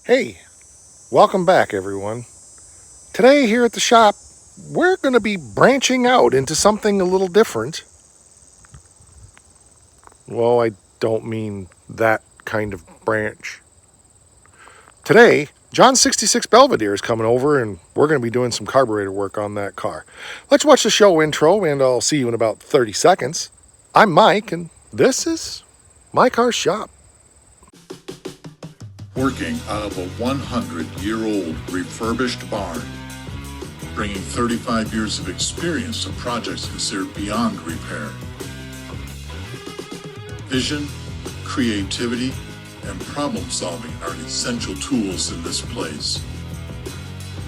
Hey, welcome back everyone. Today here at the shop, we're going to be branching out into something a little different. Well, I don't mean that kind of branch. Today, John's 66 Belvedere is coming over and we're going to be doing some carburetor work on that car. Let's watch the show intro and I'll see you in about 30 seconds. I'm Mike and this is My Car Shop. Working out of a 100-year-old refurbished barn, bringing 35 years of experience to projects considered beyond repair. Vision, creativity, and problem solving are essential tools in this place.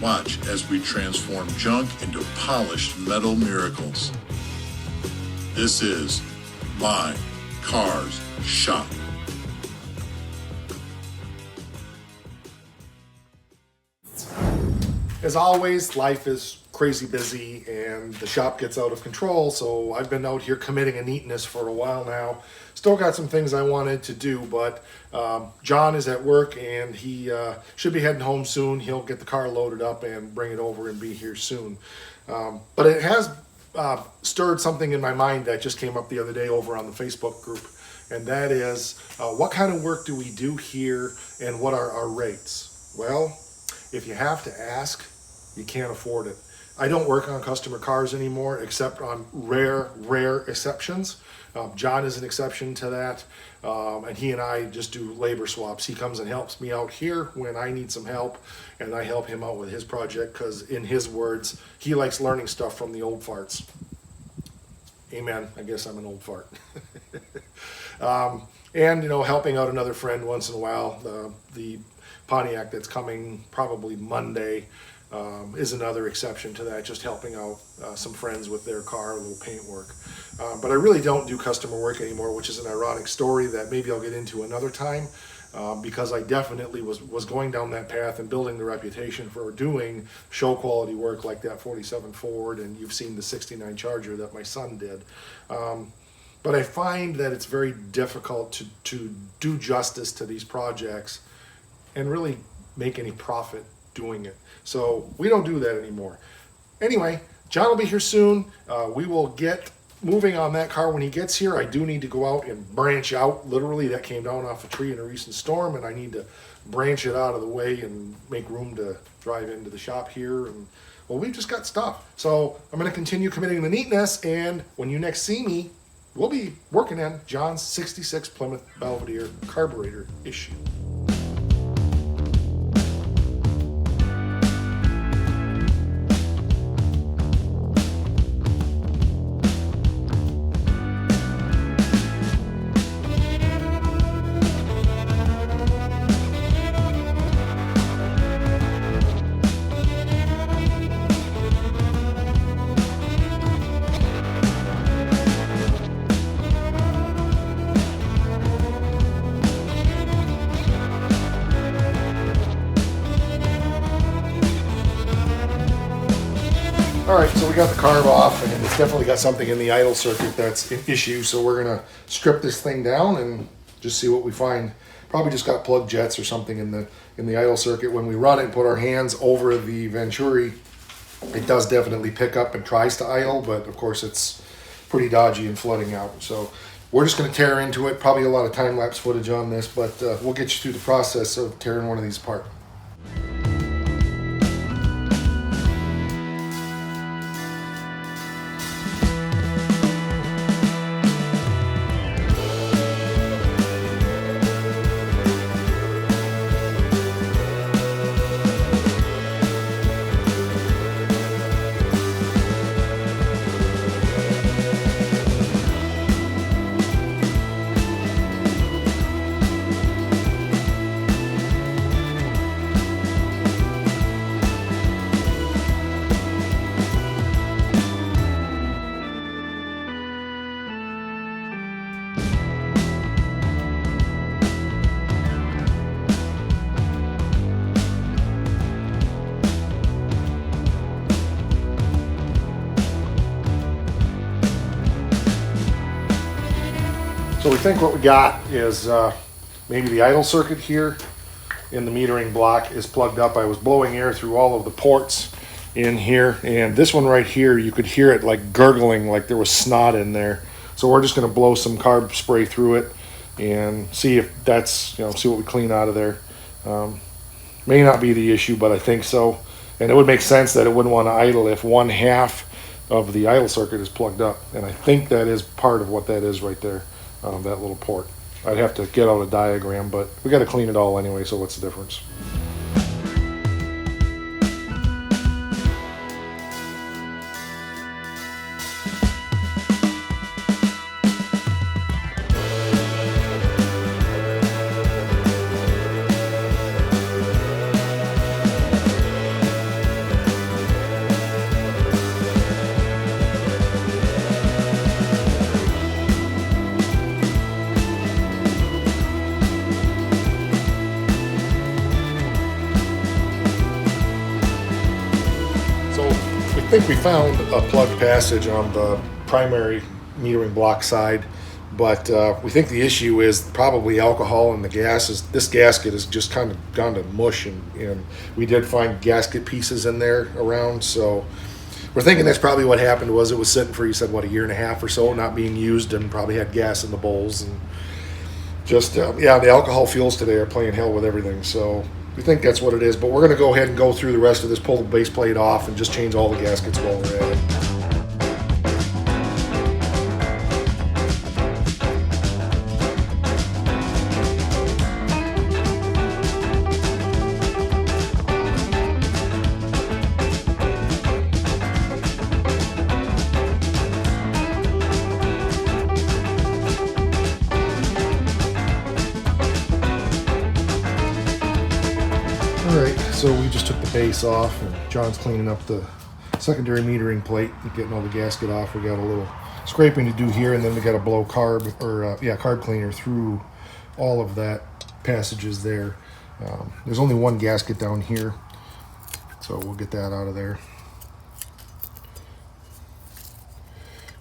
Watch as we transform junk into polished metal miracles. This is My Car's Shop. As always, life is crazy busy and the shop gets out of control, so I've been out here committing a neatness for a while now. Still got some things I wanted to do, but John is at work and he should be heading home soon. He'll get the car loaded up and bring it over and be here soon. But it has stirred something in my mind that just came up the other day over on the Facebook group, and that is what kind of work do we do here and what are our rates? Well, if you have to ask, you can't afford it. I don't work on customer cars anymore except on rare exceptions. John is an exception to that, and he and I just do labor swaps. He comes and helps me out here when I need some help, and I help him out with his project because, in his words, he likes learning stuff from the old farts. Amen. I guess I'm an old fart. And, helping out another friend once in a while. The Pontiac that's coming probably Monday is another exception to that, just helping out some friends with their car, a little paint work. But I really don't do customer work anymore, which is an ironic story that maybe I'll get into another time, because I definitely was going down that path and building the reputation for doing show quality work like that 47 Ford, and you've seen the 69 Charger that my son did. But I find that it's very difficult to do justice to these projects and really make any profit doing it. So we don't do that anymore. Anyway, John will be here soon. We will get moving on that car when he gets here. I do need to go out and branch out. Literally, that came down off a tree in a recent storm, and I need to branch it out of the way and make room to drive into the shop here. And well, we've just got stuff. So I'm going to continue committing the neatness, and when you next see me, we'll be working on John's 66 Plymouth Belvedere carburetor issue. All right, so we got the carb off, and it's definitely got something in the idle circuit that's an issue, so we're gonna strip this thing down and just see what we find. Probably just got plug jets or something in the idle circuit. When we run it and put our hands over the Venturi, it does definitely pick up and tries to idle, but of course it's pretty dodgy and flooding out. So we're just gonna tear into it. Probably a lot of time-lapse footage on this, but we'll get you through the process of tearing one of these apart. So we think what we got is maybe the idle circuit here, in the metering block is plugged up. I was blowing air through all of the ports in here, and this one right here, you could hear it like gurgling, like there was snot in there. So we're just going to blow some carb spray through it and see if that's, see what we clean out of there. May not be the issue, but I think so. And it would make sense that it wouldn't want to idle if one half of the idle circuit is plugged up. And I think that is part of what that is right there, that little port. I'd have to get out a diagram, but we got to clean it all anyway, so what's the difference? I think we found a plugged passage on the primary metering block side, but we think the issue is probably alcohol in the gases. This gasket has just kind of gone to mush, and we did find gasket pieces in there around, so we're thinking that's probably what happened. Was it was sitting for, you said, what, a year and a half or so, not being used, and probably had gas in the bowls, and just yeah, the alcohol fuels today are playing hell with everything, so we think that's what it is. But we're going to go ahead and go through the rest of this, pull the base plate off, and just change all the gaskets while we're at it. Alright, so we just took the base off, and John's cleaning up the secondary metering plate and getting all the gasket off. We got a little scraping to do here, and then we got to blow carb cleaner through all of that passages there. There's only one gasket down here, so we'll get that out of there.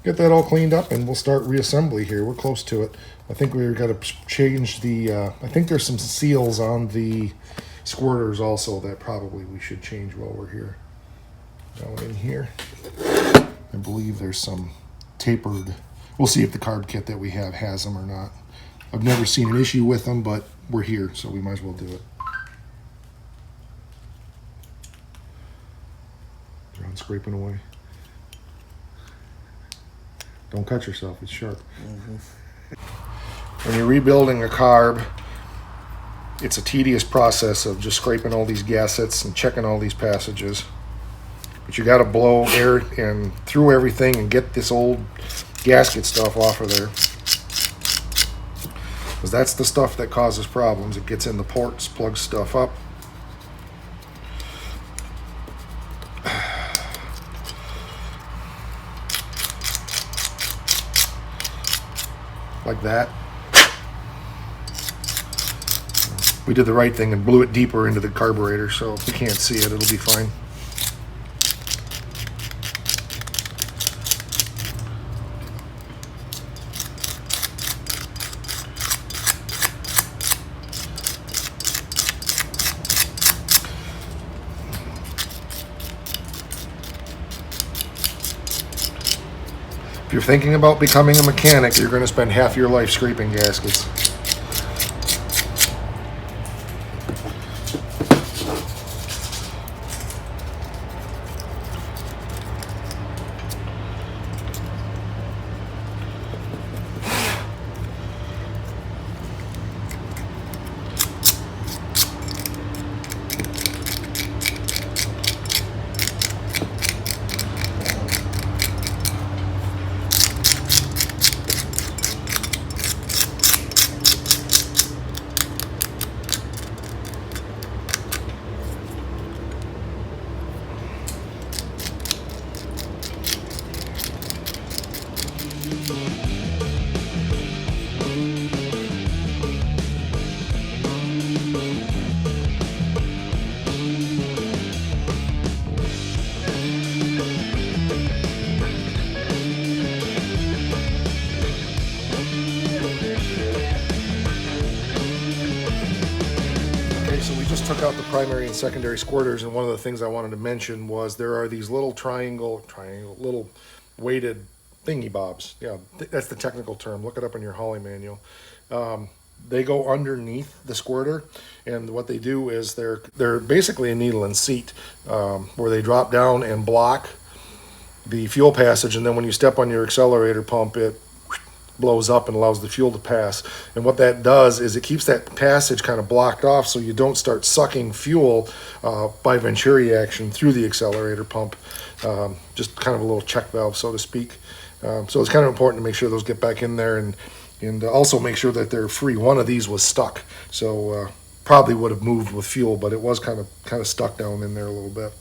Get that all cleaned up, and we'll start reassembly here. We're close to it. I think we've got to change the, I think there's some seals on the squirters also that probably we should change while we're here. Down in here, I believe there's some tapered. We'll see if the carb kit that we have has them or not. I've never seen an issue with them, but we're here, so we might as well do it. John scraping away. Don't cut yourself, it's sharp. When you're rebuilding a carb, it's a tedious process of just scraping all these gaskets and checking all these passages. But you got to blow air and through everything and get this old gasket stuff off of there. Because that's the stuff that causes problems. It gets in the ports, plugs stuff up. Like that. We did the right thing and blew it deeper into the carburetor, so if we can't see it, it'll be fine. If you're thinking about becoming a mechanic, you're going to spend half your life scraping gaskets. So we just took out the primary and secondary squirters, and one of the things I wanted to mention was there are these little little weighted thingy bobs. Yeah, that's the technical term. Look it up in your Holley manual. They go underneath the squirter, and what they do is they're basically a needle and seat, where they drop down and block the fuel passage, and then when you step on your accelerator pump, it blows up and allows the fuel to pass. And what that does is it keeps that passage kind of blocked off so you don't start sucking fuel by Venturi action through the accelerator pump. Just kind of a little check valve, so to speak. So it's kind of important to make sure those get back in there, and also make sure that they're free. One of these was stuck, so probably would have moved with fuel, but it was kind of stuck down in there a little bit.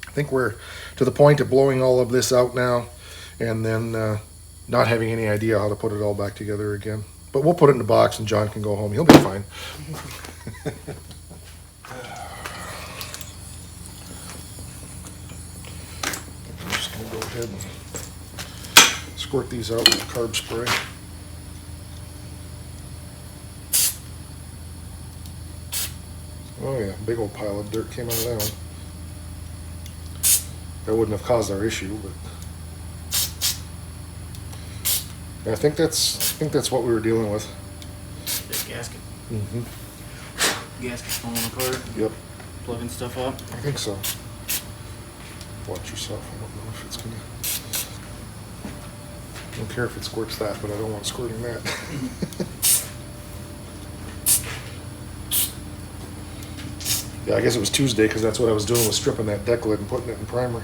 I think we're to the point of blowing all of this out now, and then not having any idea how to put it all back together again. But we'll put it in the box and John can go home. He'll be fine. I'm just going to go ahead and squirt these out with carb spray. Oh yeah, big old pile of dirt came out of that one. That wouldn't have caused our issue, but I think that's what we were dealing with. That gasket. Mm-hmm. Gasket's falling apart. Yep. Plugging stuff up. I think so. Watch yourself. I don't know if it's gonna. I don't care if it squirts that, but I don't want it squirting that. Yeah, I guess it was Tuesday because that's what I was doing, was stripping that deck lid and putting it in primer.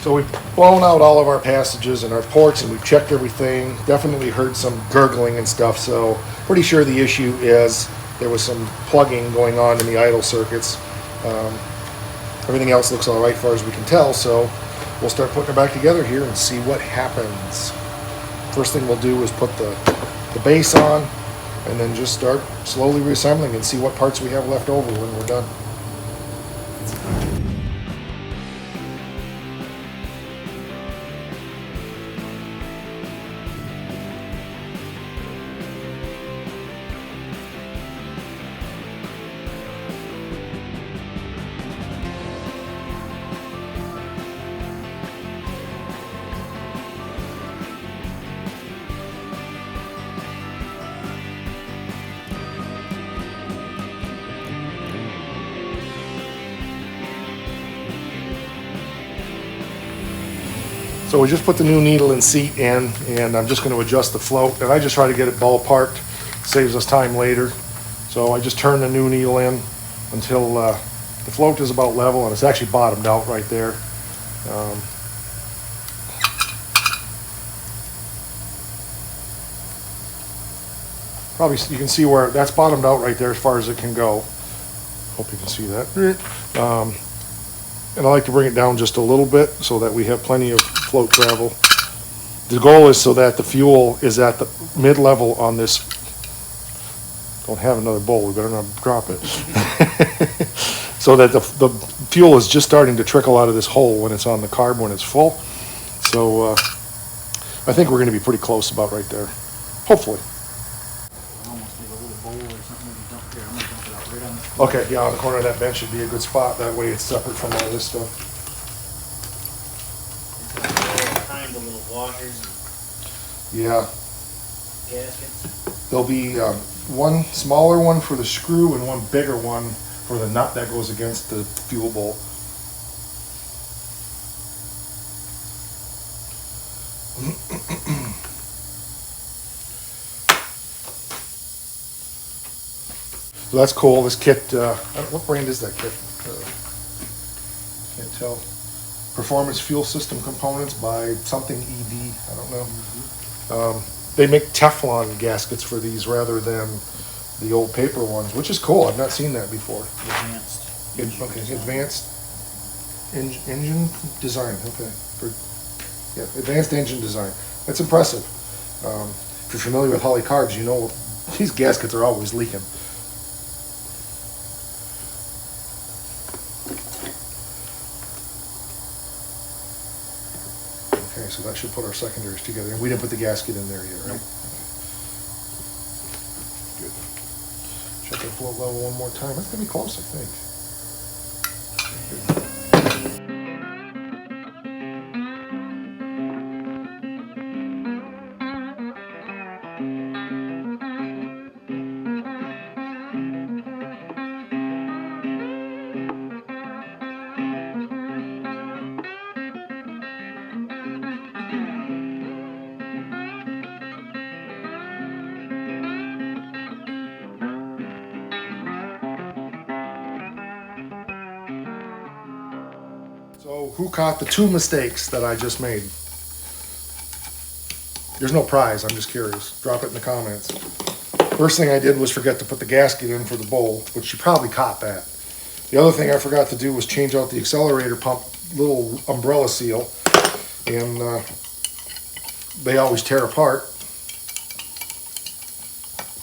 So we've blown out all of our passages and our ports, and we've checked everything. Definitely heard some gurgling and stuff, so pretty sure the issue is there was some plugging going on in the idle circuits. Everything else looks all right as far as we can tell, so we'll start putting it back together here and see what happens. First thing we'll do is put the base on, and then just start slowly reassembling and see what parts we have left over when we're done. So we just put the new needle and seat in, and I'm just going to adjust the float, and I just try to get it ballparked, saves us time later. So I just turn the new needle in until the float is about level, and it's actually bottomed out right there. Probably you can see where that's bottomed out right there as far as it can go. Hope you can see that. And I like to bring it down just a little bit so that we have plenty of float travel. The goal is so that the fuel is at the mid-level on this. Don't have another bowl, we better not drop it. So that the fuel is just starting to trickle out of this hole when it's on the carb when it's full. So I think we're going to be pretty close about right there, hopefully. Almost need a little bowl or something to dump here. I'm gonna dump it out right on the floor. Okay, yeah, on the corner of that bench should be a good spot. That way it's separate from all this stuff. All kinds of little washers. Yeah. gaskets? There'll be one smaller one for the screw and one bigger one for the nut that goes against the fuel bowl. So that's cool. This kit, what brand is that kit? Can't tell. Performance Fuel System Components by something ED. I don't know. They make Teflon gaskets for these rather than the old paper ones, which is cool. I've not seen that before. Advanced engine design. Okay, advanced engine design. That's impressive. If you're familiar with Holley Carbs, you know these gaskets are always leaking. Okay, so that should put our secondaries together. And we didn't put the gasket in there yet, right? Nope. Good. Check our float level one more time. That's gonna be close, I think. Good. So who caught the 2 mistakes that I just made? There's no prize, I'm just curious. Drop it in the comments. First thing I did was forget to put the gasket in for the bowl, which you probably caught that. The other thing I forgot to do was change out the accelerator pump little umbrella seal, and they always tear apart,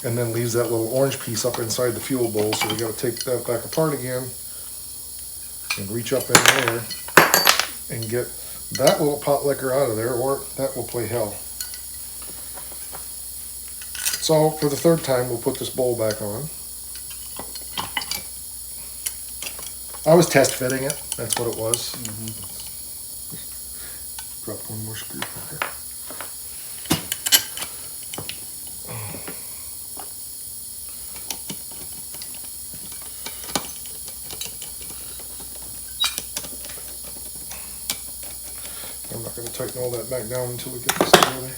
and then leaves that little orange piece up inside the fuel bowl, so we got to take that back apart again and reach up in there and get that little pot liquor out of there, or that will play hell. So for the 3rd time, we'll put this bowl back on. I was test fitting it, that's what it was. Drop one more screw. Okay. I'm not going to tighten all that back down until we get this together.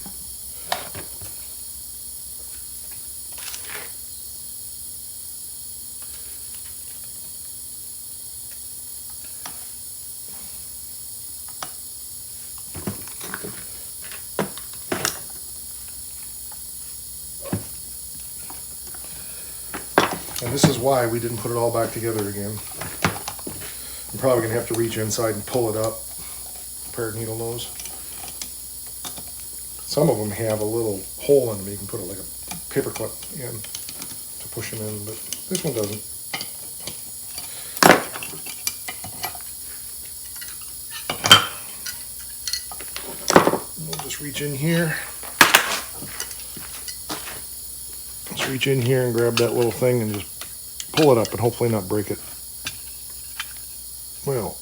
And this is why we didn't put it all back together again. I'm probably going to have to reach inside and pull it up. Pair of needle nose. Some of them have a little hole in them. You can put it like a paper clip in to push them in, but this one doesn't. We'll just reach in here. Just reach in here and grab that little thing and just pull it up and hopefully not break it. Well,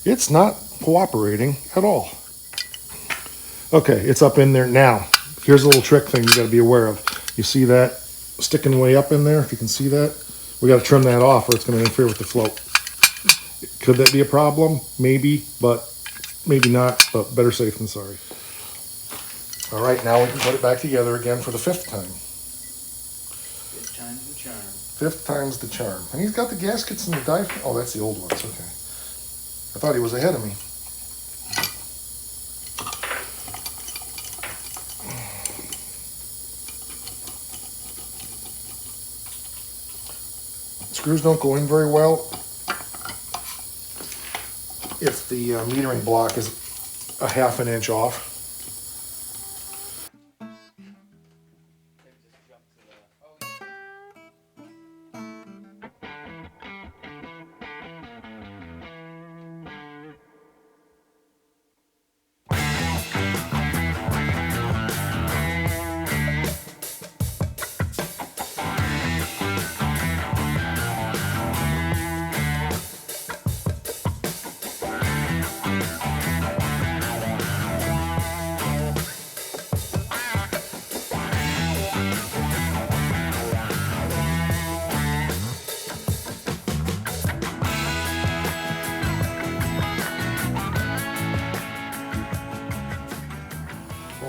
it's not cooperating at all. Okay, it's up in there now. Here's a little trick thing you got to be aware of. You see that sticking way up in there? If you can see that, we got to trim that off or it's going to interfere with the float. Could that be a problem? Maybe, but maybe not, but better safe than sorry. All right, now we can put it back together again for the 5th time. 5th time's the charm. 5th time's the charm. And he's got the gaskets and the diaphragm. Oh, that's the old ones, okay. I thought he was ahead of me. Screws don't go in very well if the metering block is a 1/2 inch off.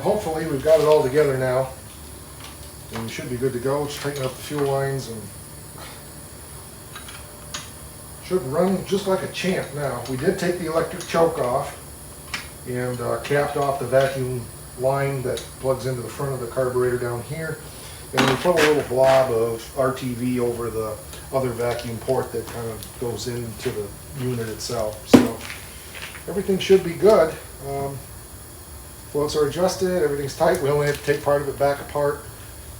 hopefully we've got it all together now. And we should be good to go. Just tighten up the fuel lines and should run just like a champ now. We did take the electric choke off and capped off the vacuum line that plugs into the front of the carburetor down here. And we put a little blob of RTV over the other vacuum port that kind of goes into the unit itself. So everything should be good. Floats are adjusted, everything's tight. We only have to take part of it back apart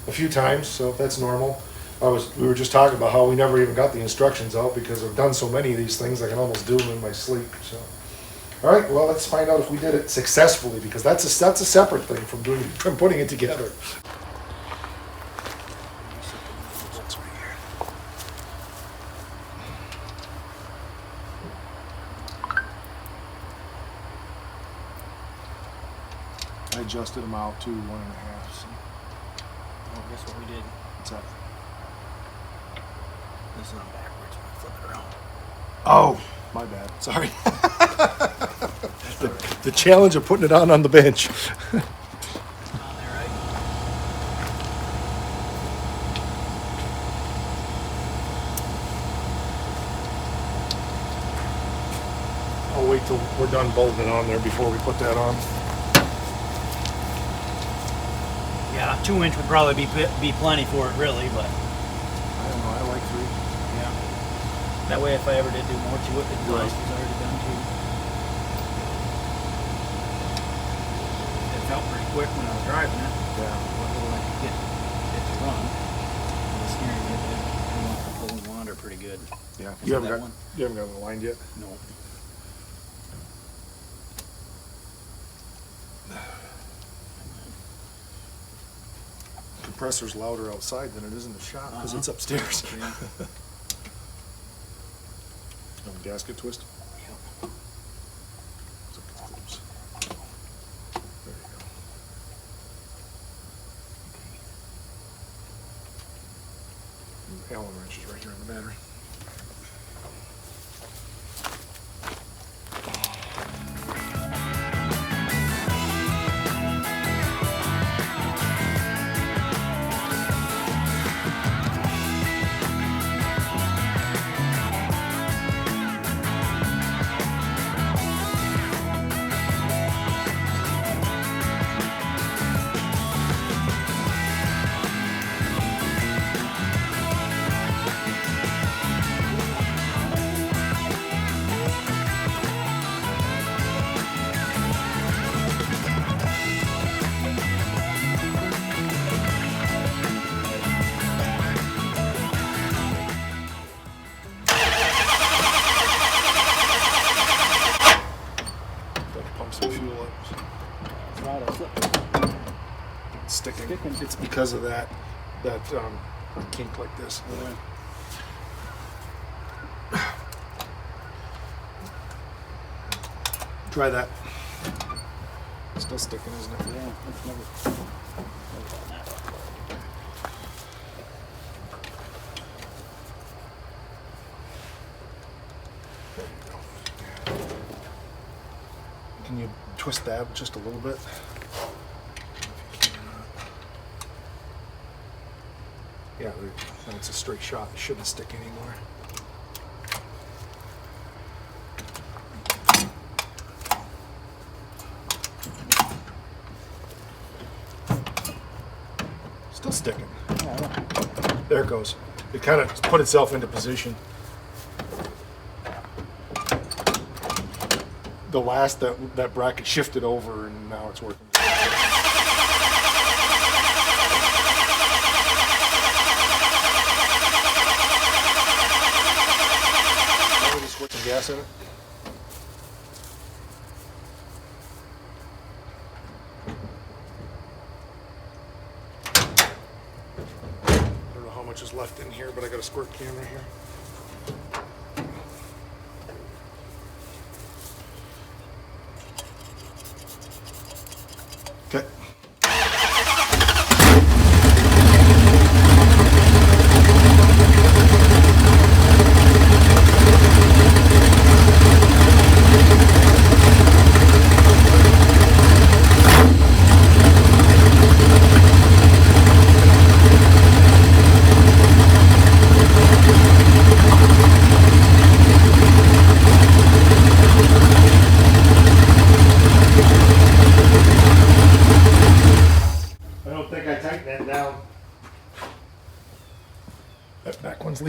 a few times, so that's normal. We were just talking about how we never even got the instructions out because I've done so many of these things I can almost do them in my sleep. So, all right, well, let's find out if we did it successfully, because that's a separate thing from putting it together. I adjusted them out to 1.5. So. Oh, guess what we did? What's that? This is on backwards when I flip it around. Oh, my bad. Sorry. the challenge of putting it on the bench. On there, right? I'll wait till we're done bolting on there before we put that on. Yeah, 2-inch would probably be plenty for it, really, but I don't know. I like 3. yeah. That way, if I ever did do more to it, the glass was already done too. It felt pretty quick when I was driving it. Yeah. What little I could get it to run. It was scaring me, but it went pull and wander pretty good. Yeah. Is that one? You haven't got it aligned yet? No. Compressor's louder outside than it is in the shop because it's upstairs. Yeah. Gasket twist. Yep. Oops. There you go. The Allen wrench is right here on the battery. Sticking. It's because of that kink like this. Try that. Still sticking, isn't it? Yeah, it's never. There you go. Can you twist that just a little bit? Yeah, then it's a straight shot. It shouldn't stick anymore. Still sticking. There it goes. It kind of put itself into position. The last that bracket shifted over and now it's working. Put some gas in it. I don't know how much is left in here, but I got a squirt camera here. Okay.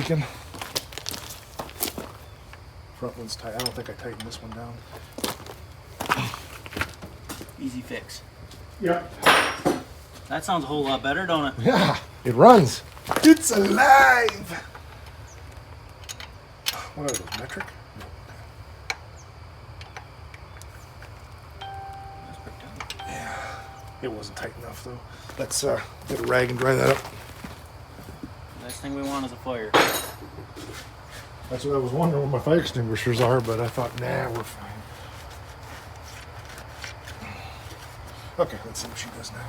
squeaking. Front one's tight. I don't think I tightened this one down. Easy fix. Yep. That sounds a whole lot better, don't it? Yeah, it runs. It's alive. What are those, metric? No. That's pretty tight. Yeah, it wasn't tight enough though. Let's get a rag and dry that up. Last thing we want is a fire. That's what I was wondering where my fire extinguishers are, but I thought, nah, we're fine. Okay, let's see what she does now.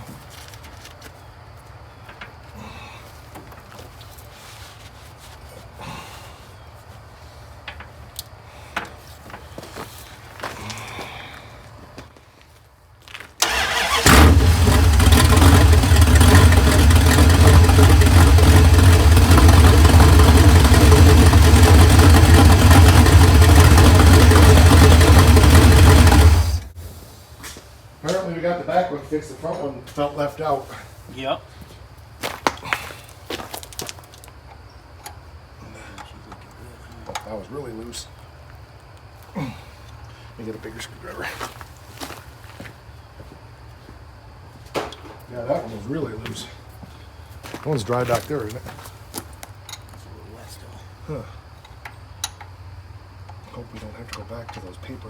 Apparently we got the back one fixed, the front one felt left out. Yep. Oh, that was really loose. Let me get a bigger screwdriver. Yeah, that one was really loose. That one's dry back there, isn't it? It's a little wet still. Huh. Hope we don't have to go back to those paper.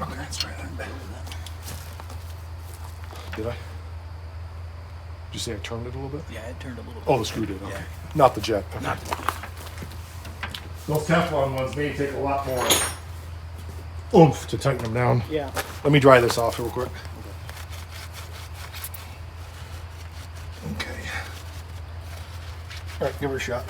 Okay, let's try that. Did I? Did you say I turned it a little bit? Yeah, it turned a little bit. Oh, the screw did. Okay. Yeah. Not the jet. Okay. Not Those Teflon ones may take a lot more oomph to tighten them down. Yeah. Let me dry this off real quick. Okay. All right, give her a shot.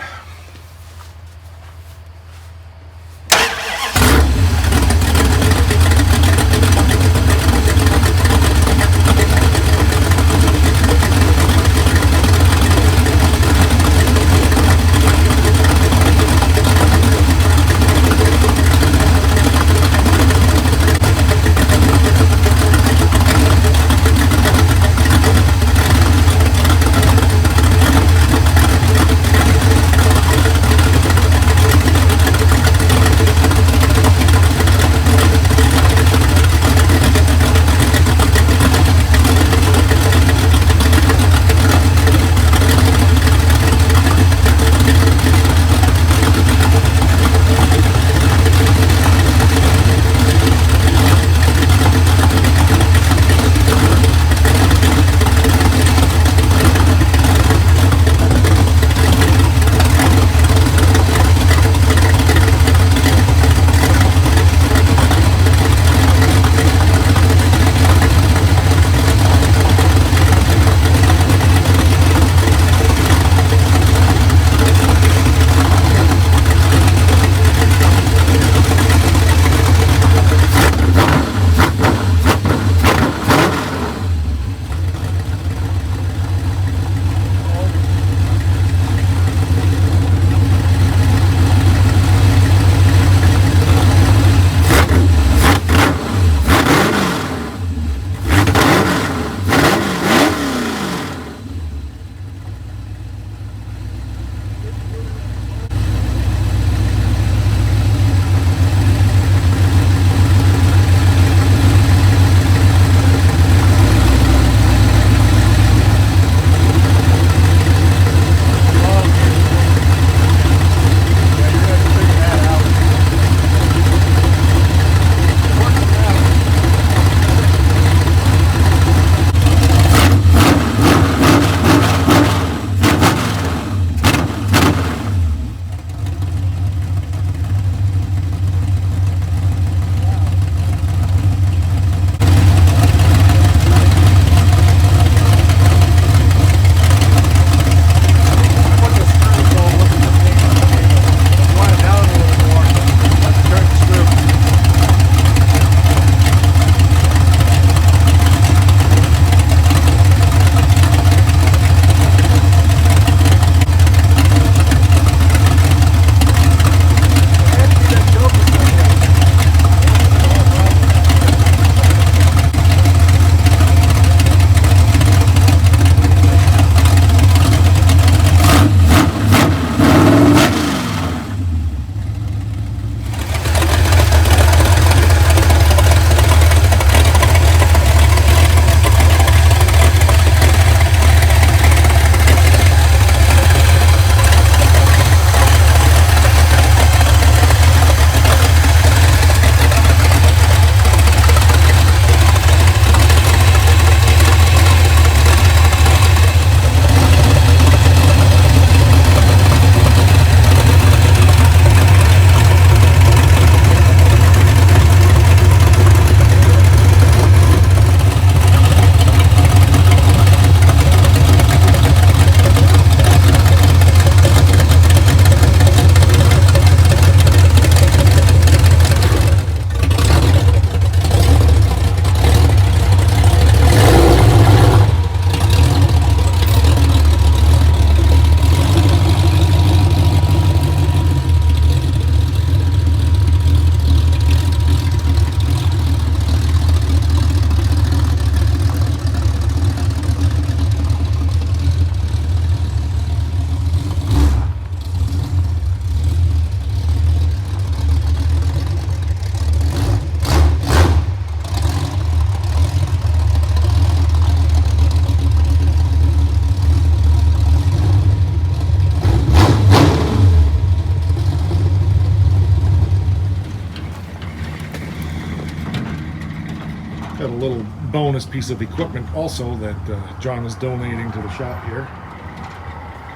bonus piece of equipment also that John is donating to the shop here.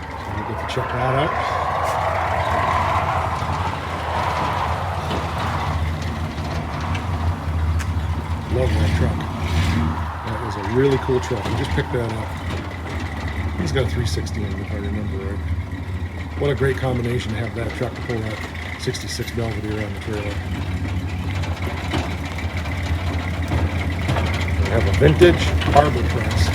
So we'll get to check that out. Love that truck. That was a really cool truck. We just picked that up. He's got a 360 in it, if I remember right. What a great combination to have that truck to pull that 66 Belvedere on the trailer. We have a vintage Arbor press.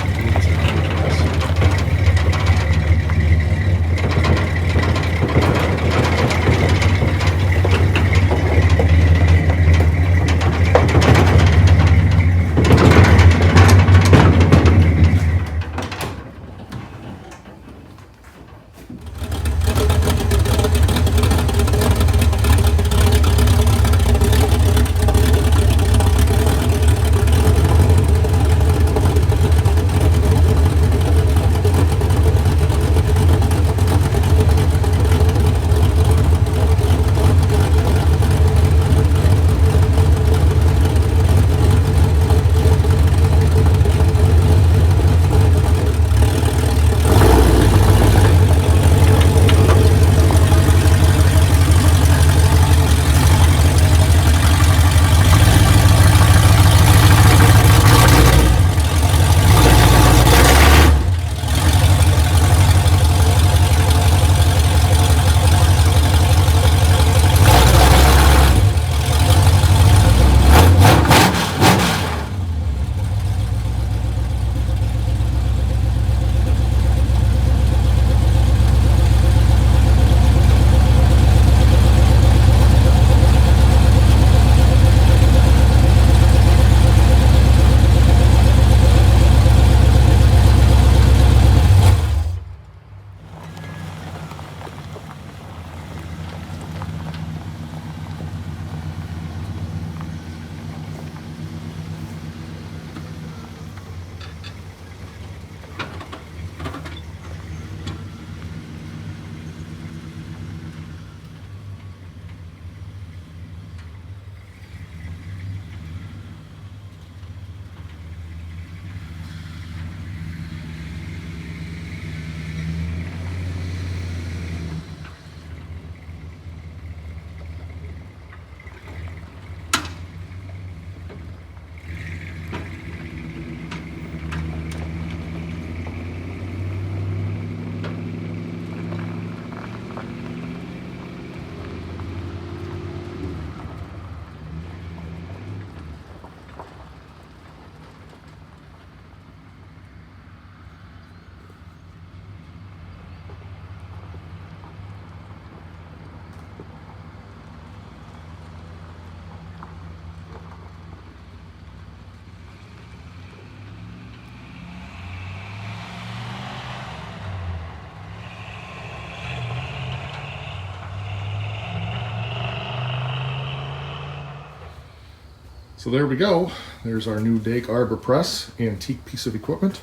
So there we go. There's our new Dake Arbor press, antique piece of equipment.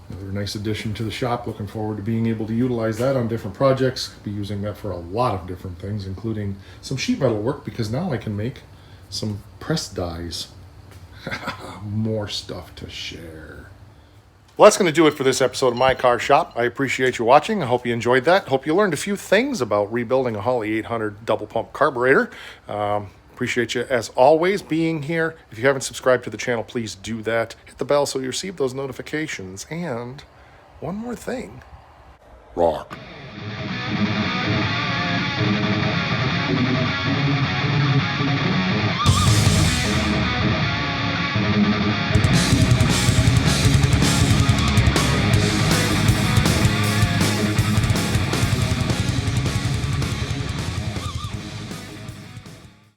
Another nice addition to the shop. Looking forward to being able to utilize that on different projects. Be using that for a lot of different things, including some sheet metal work, because now I can make some press dies. More stuff to share. Well, that's going to do it for this episode of My Car Shop. I appreciate you watching. I hope you enjoyed that. Hope you learned a few things about rebuilding a Holley 800 double pump carburetor. Appreciate you, as always, being here. If you haven't subscribed to the channel, please do that. Hit the bell so you receive those notifications. And one more thing. Rock.